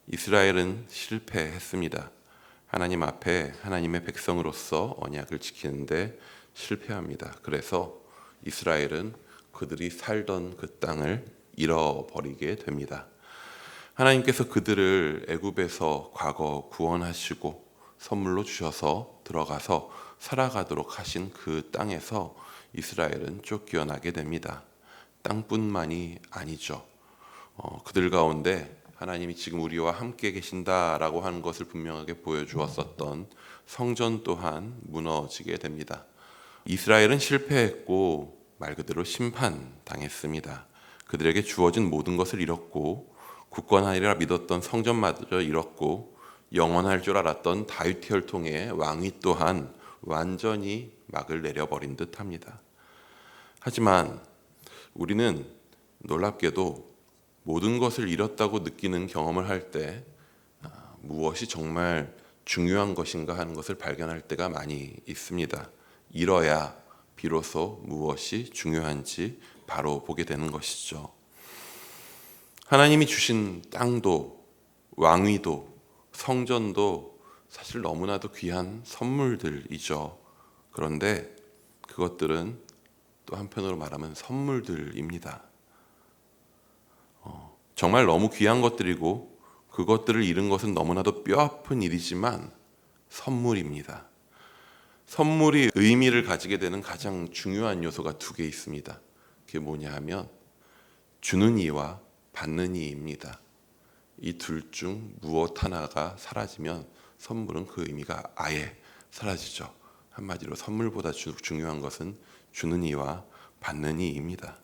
이스라엘은 실패했습니다. 하나님 앞에 하나님의 백성으로서 언약을 지키는데 실패합니다. 그래서 이스라엘은 그들이 살던 그 땅을 잃어버리게 됩니다. 하나님께서 그들을 애굽에서 과거 구원하시고 선물로 주셔서 들어가서 살아가도록 하신 그 땅에서 이스라엘은 쫓겨나게 됩니다. 땅뿐만이 아니죠. 그들 가운데 하나님이 지금 우리와 함께 계신다라고 하는 것을 분명하게 보여주었었던 성전 또한 무너지게 됩니다. 이스라엘은 실패했고 말 그대로 심판당했습니다. 그들에게 주어진 모든 것을 잃었고 굳건하리라 믿었던 성전마저 잃었고 영원할 줄 알았던 다윗 혈통의 왕위 또한 완전히 막을 내려버린 듯합니다. 하지만 우리는 놀랍게도 모든 것을 잃었다고 느끼는 경험을 할 때 무엇이 정말 중요한 것인가 하는 것을 발견할 때가 많이 있습니다. 잃어야 비로소 무엇이 중요한지 바로 보게 되는 것이죠. 하나님이 주신 땅도 왕위도 성전도 사실 너무나도 귀한 선물들이죠. 그런데 그것들은 또 한편으로 말하면 선물들입니다. 정말 너무 귀한 것들이고 그것들을 잃은 것은 너무나도 뼈아픈 일이지만 선물입니다. 선물이 의미를 가지게 되는 가장 중요한 요소가 두 개 있습니다. 그게 뭐냐 하면 주는 이와 받는 이입니다. 이 둘 중 무엇 하나가 사라지면 선물은 그 의미가 아예 사라지죠. 한마디로 선물보다 중요한 것은 주는 이와 받는 이입니다.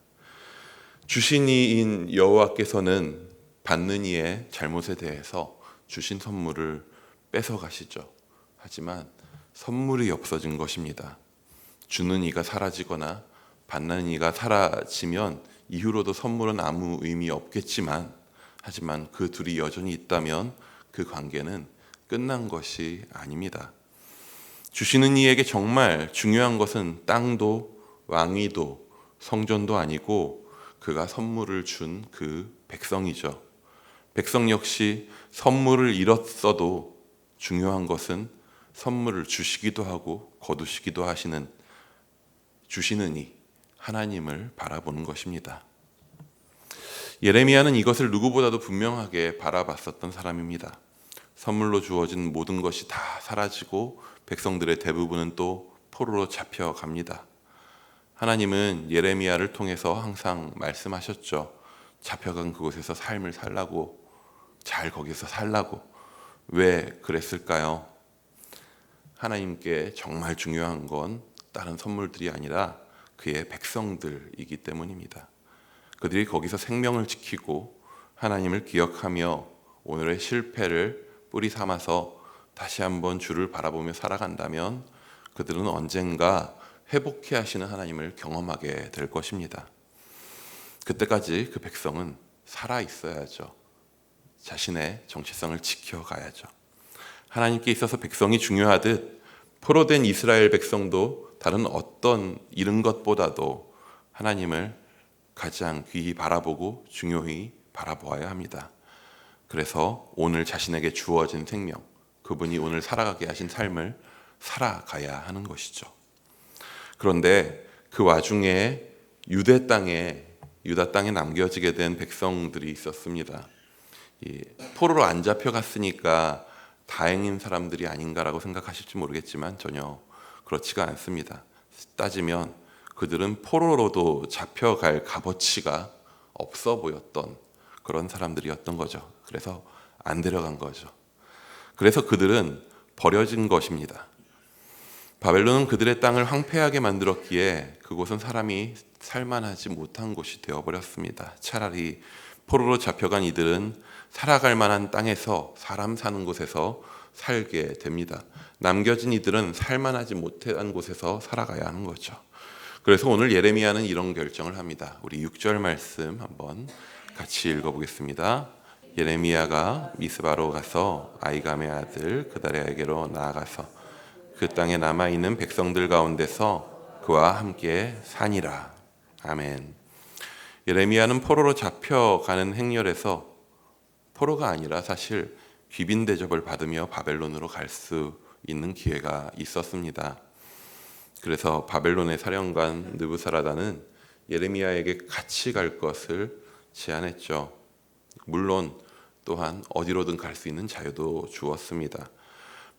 주신 이인 여호와께서는 받는 이의 잘못에 대해서 주신 선물을 뺏어가시죠. 하지만 선물이 없어진 것입니다. 주는 이가 사라지거나 받는 이가 사라지면 이후로도 선물은 아무 의미 없겠지만 하지만 그 둘이 여전히 있다면 그 관계는 끝난 것이 아닙니다. 주시는 이에게 정말 중요한 것은 땅도 왕위도 성전도 아니고 그가 선물을 준 그 백성이죠. 백성 역시 선물을 잃었어도 중요한 것은 선물을 주시기도 하고 거두시기도 하시는 주시는 이 하나님을 바라보는 것입니다. 예레미야는 이것을 누구보다도 분명하게 바라봤었던 사람입니다. 선물로 주어진 모든 것이 다 사라지고 백성들의 대부분은 또 포로로 잡혀갑니다. 하나님은 예레미야를 통해서 항상 말씀하셨죠. 잡혀간 그곳에서 삶을 살라고, 잘 거기서 살라고. 왜 그랬을까요? 하나님께 정말 중요한 건 다른 선물들이 아니라 그의 백성들이기 때문입니다. 그들이 거기서 생명을 지키고 하나님을 기억하며 오늘의 실패를 뿌리 삼아서 다시 한번 주를 바라보며 살아간다면 그들은 언젠가 회복해 하시는 하나님을 경험하게 될 것입니다. 그때까지 그 백성은 살아 있어야죠. 자신의 정체성을 지켜가야죠. 하나님께 있어서 백성이 중요하듯 포로된 이스라엘 백성도 다른 어떤 잃은 것보다도 하나님을 가장 귀히 바라보고 중요히 바라보아야 합니다. 그래서 오늘 자신에게 주어진 생명, 그분이 오늘 살아가게 하신 삶을 살아가야 하는 것이죠. 그런데 그 와중에 유다 땅에 남겨지게 된 백성들이 있었습니다. 포로로 안 잡혀갔으니까 다행인 사람들이 아닌가라고 생각하실지 모르겠지만 전혀 그렇지가 않습니다. 따지면 그들은 포로로도 잡혀갈 값어치가 없어 보였던 그런 사람들이었던 거죠. 그래서 안 데려간 거죠. 그래서 그들은 버려진 것입니다. 바벨론은 그들의 땅을 황폐하게 만들었기에 그곳은 사람이 살만하지 못한 곳이 되어버렸습니다. 차라리 포로로 잡혀간 이들은 살아갈 만한 땅에서 사람 사는 곳에서 살게 됩니다. 남겨진 이들은 살만하지 못한 곳에서 살아가야 하는 거죠. 그래서 오늘 예레미야는 이런 결정을 합니다. 우리 6절 말씀 한번 같이 읽어보겠습니다. 예레미야가 미스바로 가서 아이감의 아들 그다랴에게로 나아가서 그 땅에 남아있는 백성들 가운데서 그와 함께 사니라. 아멘. 예레미야는 포로로 잡혀가는 행렬에서 포로가 아니라 사실 귀빈 대접을 받으며 바벨론으로 갈 수 있는 기회가 있었습니다. 그래서 바벨론의 사령관 느부사라단은 예레미야에게 같이 갈 것을 제안했죠. 물론 또한 어디로든 갈 수 있는 자유도 주었습니다.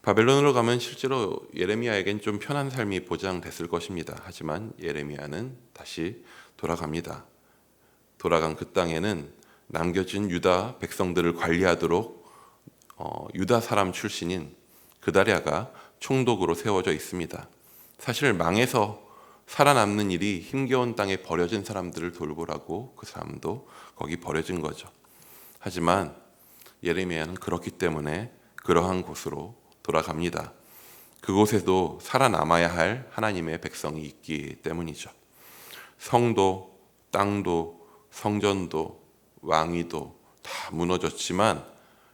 바벨론으로 가면 실제로 예레미야에겐 좀 편한 삶이 보장됐을 것입니다. 하지만 예레미야는 다시 돌아갑니다. 돌아간 그 땅에는 남겨진 유다 백성들을 관리하도록 유다 사람 출신인 그다랴가 총독으로 세워져 있습니다. 사실 망해서 살아남는 일이 힘겨운 땅에 버려진 사람들을 돌보라고 그 사람도 거기 버려진 거죠. 하지만 예레미야는 그렇기 때문에 그러한 곳으로 돌아갑니다. 그곳에도 살아남아야 할 하나님의 백성이 있기 때문이죠. 성도, 땅도, 성전도, 왕위도 다 무너졌지만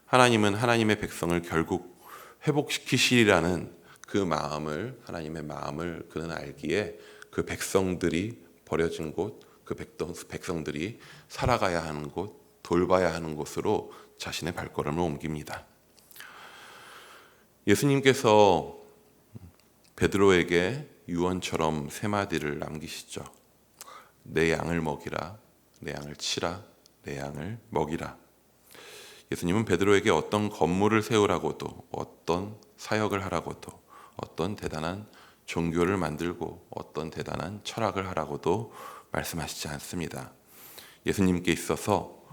하나님은 하나님의 백성을 결국 회복시키시리라는 그 마음을, 하나님의 마음을 그는 알기에 그 백성들이 버려진 곳, 그 백성들이 살아가야 하는 곳, 돌봐야 하는 곳으로 자신의 발걸음을 옮깁니다. 예수님께서 베드로에게 유언처럼 세 마디를 남기시죠. 내 양을 먹이라, 내 양을 치라, 내 양을 먹이라. 예수님은 베드로에게 어떤 건물을 세우라고도, 어떤 사역을 하라고도, 어떤 대단한 종교를 만들고 어떤 대단한 철학을 하라고도 말씀하시지 않습니다. 예수님께 있어서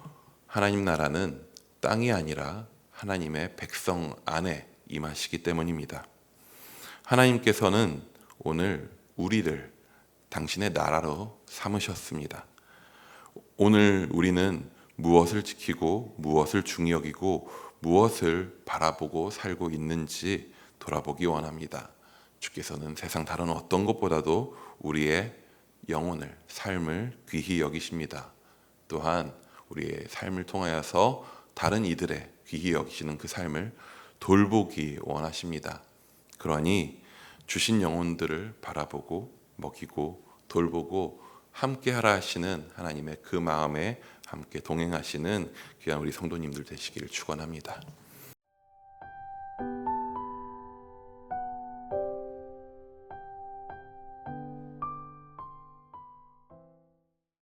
하나님 나라는 땅이 아니라 하나님의 백성 안에 임하시기 때문입니다. 하나님께서는 오늘 우리를 당신의 나라로 삼으셨습니다. 오늘 우리는 무엇을 지키고 무엇을 중히 여기고 무엇을 바라보고 살고 있는지 돌아보기 원합니다. 주께서는 세상 다른 어떤 것보다도 우리의 영혼을, 삶을 귀히 여기십니다. 또한 우리의 삶을 통하여서 다른 이들의 귀히 여기시는 그 삶을 돌보기 원하십니다. 그러니 주신 영혼들을 바라보고 먹이고 돌보고 함께 하라 하시는 하나님의 그 마음에 함께 동행하시는 귀한 우리 성도님들 되시기를 축원합니다.